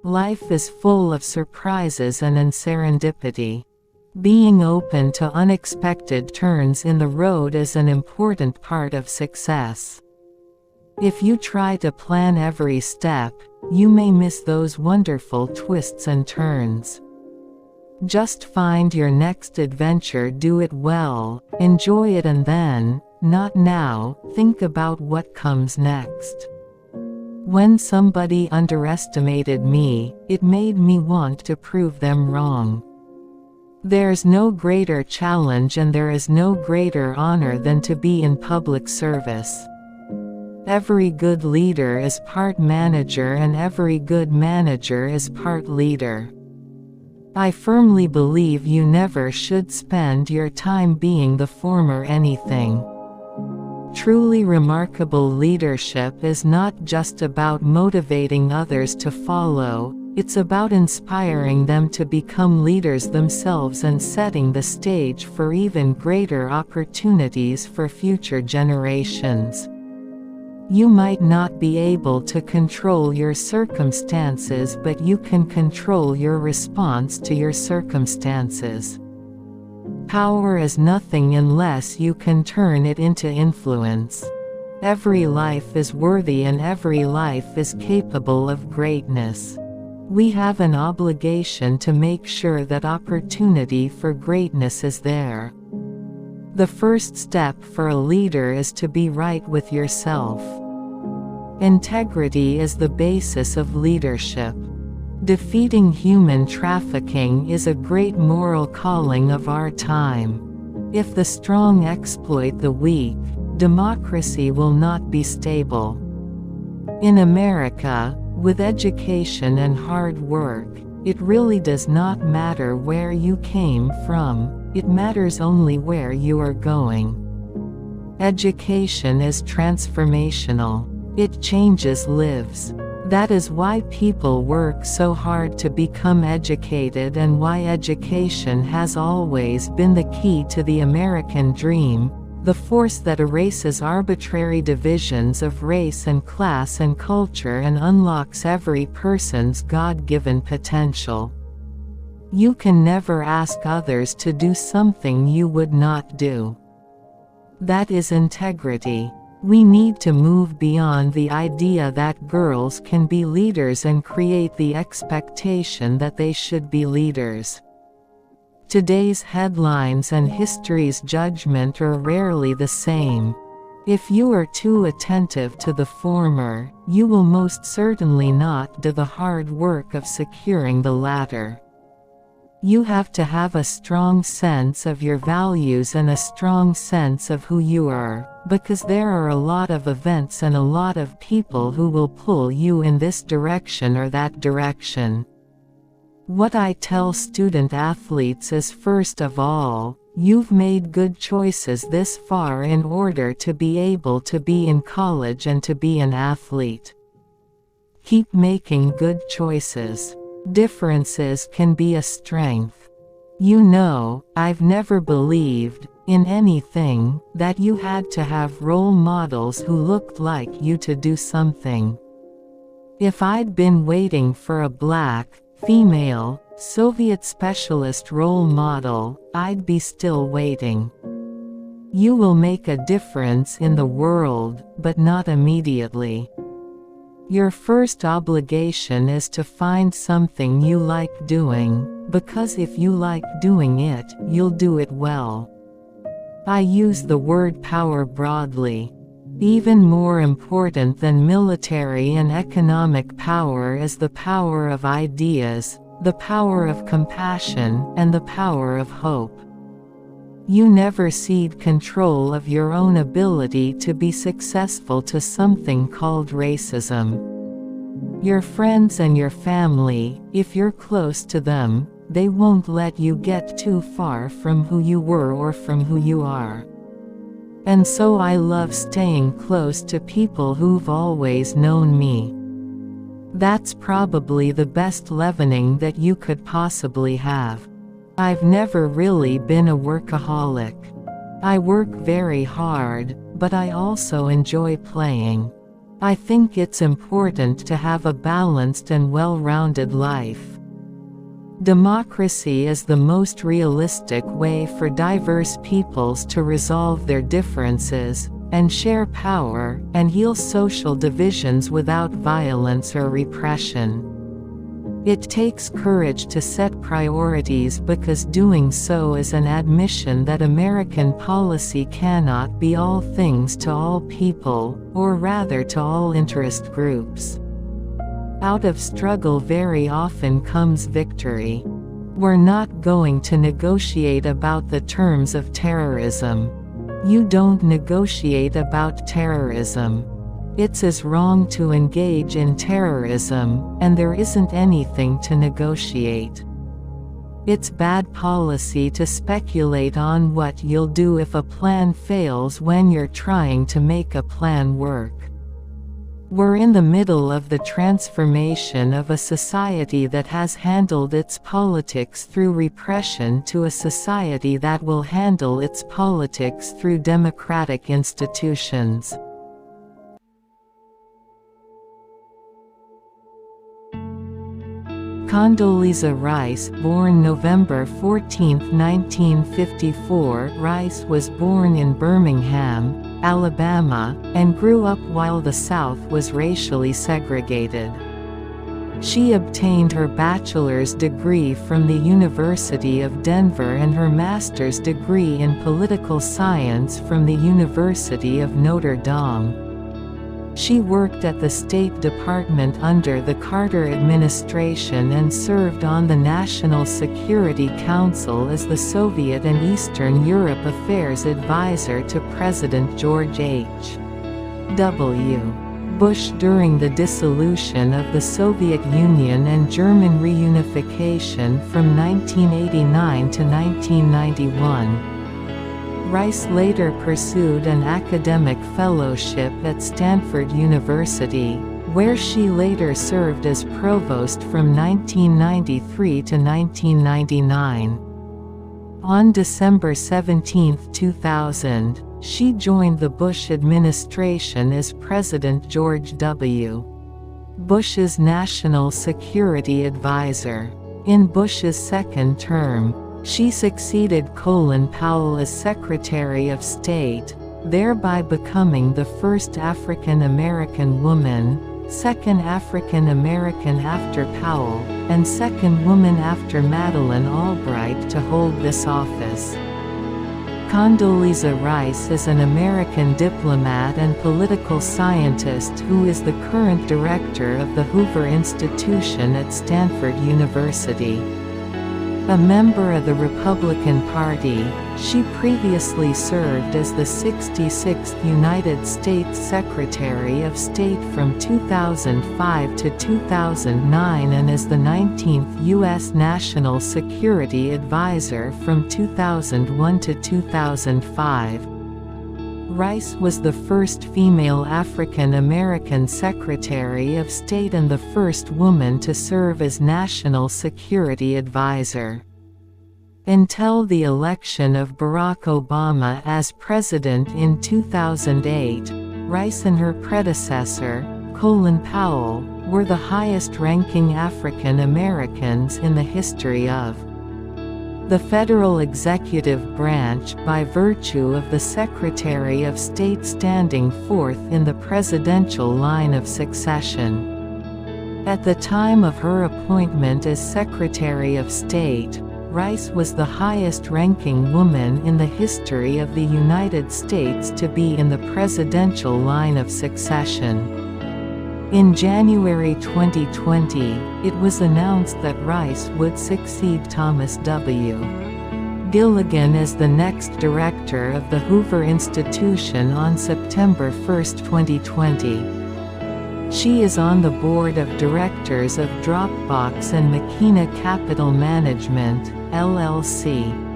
Life is full of surprises and serendipity. Being open to unexpected turns in the road is an important part of success. If you try to plan every step, you may miss those wonderful twists and turns. Just find your next adventure, do it well, enjoy it, and then, not now, think about what comes next. When somebody underestimated me, it made me want to prove them wrong. There's no greater challenge and there is no greater honor than to be in public service. Every good leader is part manager and every good manager is part leader. I firmly believe you never should spend your time being the former anything. Truly remarkable leadership is not just about motivating others to follow, it's about inspiring them to become leaders themselves and setting the stage for even greater opportunities for future generations. You might not be able to control your circumstances, but you can control your response to your circumstances. Power is nothing unless you can turn it into influence. Every life is worthy and every life is capable of greatness. We have an obligation to make sure that opportunity for greatness is there. The first step for a leader is to be right with yourself. Integrity is the basis of leadership. Defeating human trafficking is a great moral calling of our time. If the strong exploit the weak, democracy will not be stable. In America, with education and hard work, it really does not matter where you came from, it matters only where you are going. Education is transformational. It changes lives. That is why people work so hard to become educated and why education has always been the key to the American dream, the force that erases arbitrary divisions of race and class and culture and unlocks every person's God-given potential. You can never ask others to do something you would not do. That is integrity. We need to move beyond the idea that girls can be leaders and create the expectation that they should be leaders. Today's headlines and history's judgment are rarely the same. If you are too attentive to the former, you will most certainly not do the hard work of securing the latter. You have to have a strong sense of your values and a strong sense of who you are, because there are a lot of events and a lot of people who will pull you in this direction or that direction. What I tell student athletes is, first of all, you've made good choices this far in order to be able to be in college and to be an athlete. Keep making good choices. Differences can be a strength. You know, I've never believed, in anything, that you had to have role models who looked like you to do something. If I'd been waiting for a black, female, Soviet specialist role model, I'd be still waiting. You will make a difference in the world, but not immediately. Your first obligation is to find something you like doing, because if you like doing it, you'll do it well. I use the word power broadly. Even more important than military and economic power is the power of ideas, the power of compassion, and the power of hope. You never cede control of your own ability to be successful to something called racism. Your friends and your family, if you're close to them, they won't let you get too far from who you were or from who you are. And so I love staying close to people who've always known me. That's probably the best leavening that you could possibly have. I've never really been a workaholic. I work very hard, but I also enjoy playing. I think it's important to have a balanced and well-rounded life. Democracy is the most realistic way for diverse peoples to resolve their differences, and share power, and heal social divisions without violence or repression. It takes courage to set priorities because doing so is an admission that American policy cannot be all things to all people, or rather to all interest groups. Out of struggle very often comes victory. We're not going to negotiate about the terms of terrorism. You don't negotiate about terrorism. It's as wrong to engage in terrorism, and there isn't anything to negotiate. It's bad policy to speculate on what you'll do if a plan fails when you're trying to make a plan work. We're in the middle of the transformation of a society that has handled its politics through repression to a society that will handle its politics through democratic institutions. Condoleezza Rice, born November 14, 1954, Rice was born in Birmingham, Alabama, and grew up while the South was racially segregated. She obtained her bachelor's degree from the University of Denver and her master's degree in political science from the University of Notre Dame. She worked at the State Department under the Carter administration and served on the National Security Council as the Soviet and Eastern Europe Affairs advisor to President George H.W. Bush during the dissolution of the Soviet Union and German reunification from 1989 to 1991. Rice later pursued an academic fellowship at Stanford University, where she later served as provost from 1993 to 1999. On December 17, 2000, she joined the Bush administration as President George W. Bush's national security advisor. In Bush's second term, she succeeded Colin Powell as Secretary of State, thereby becoming the first African American woman, second African American after Powell, and second woman after Madeleine Albright to hold this office. Condoleezza Rice is an American diplomat and political scientist who is the current director of the Hoover Institution at Stanford University. A member of the Republican Party, she previously served as the 66th United States Secretary of State from 2005 to 2009 and as the 19th U.S. National Security Advisor from 2001 to 2005. Rice was the first female African American Secretary of State and the first woman to serve as National Security Advisor. Until the election of Barack Obama as president in 2008, Rice and her predecessor, Colin Powell, were the highest-ranking African Americans in the history of the federal executive branch by virtue of the Secretary of State standing fourth in the presidential line of succession. At the time of her appointment as Secretary of State, Rice was the highest-ranking woman in the history of the United States to be in the presidential line of succession. In January 2020, it was announced that Rice would succeed Thomas W. Gilligan as the next director of the Hoover Institution on September 1, 2020. She is on the board of directors of Dropbox and Makina Capital Management, LLC.